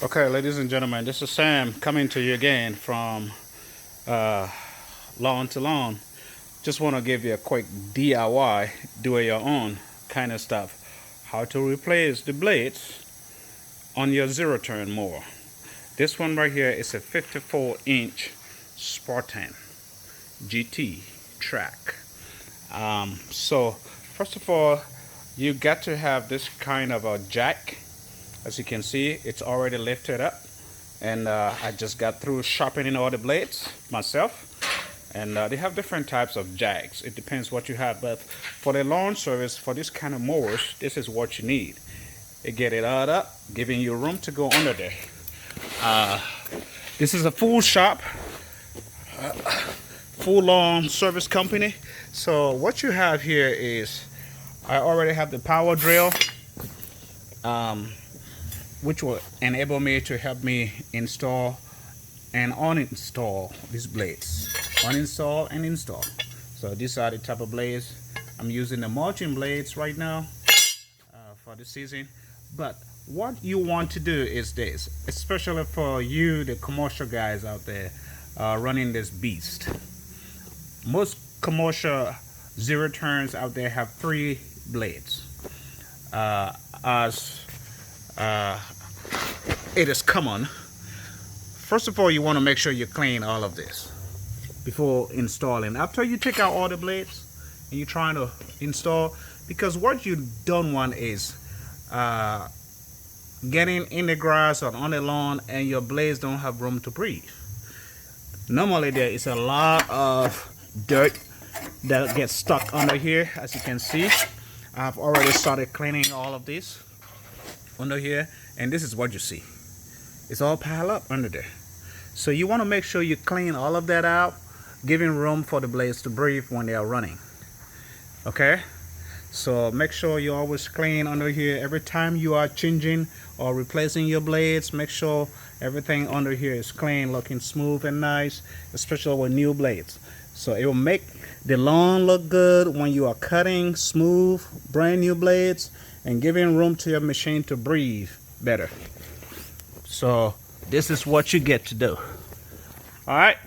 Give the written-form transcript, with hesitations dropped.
Okay, ladies and gentlemen, this is Sam coming to you again from uh, Lawn to Lawn. Just want to give you a quick DIY, do it your own kind of stuff. How to replace the blades on your zero turn mower. This one right here is a 54-inch Spartan GT track. So, first of all, you got to have this kind of a jack. As you can see, it's already lifted up, and I just got through sharpening all the blades myself. And they have different types of jacks. It depends what you have, but for the lawn service, for this kind of mowers, this is what you need. It get it all up, giving you room to go under there. This is a full shop, full lawn service company. So what you have here is, I already have the power drill. Which will enable me to help me install and uninstall these blades. Uninstall and install. So these are the type of blades. I'm using the mulching blades right now for the season. But what you want to do is this, especially for you, the commercial guys out there running this beast. Most commercial zero turns out there have 3 blades. As it is common. First of all, you want to make sure you clean all of this before installing. After you take out all the blades and you're trying to install, because what you don't want is getting in the grass or on the lawn and your blades don't have room to breathe. Normally there is a lot of dirt that gets stuck under here. As you can see, I've already started cleaning all of this under here, and this is what you see. It's all piled up under there. So you want to make sure you clean all of that out, giving room for the blades to breathe when they are running. Okay, so make sure you always clean under here every time you are changing or replacing your blades. Make sure everything under here is clean, looking smooth and nice, especially with new blades. So it will make the lawn look good when you are cutting smooth brand new blades and giving room to your machine to breathe better. So this is what you get to do. All right.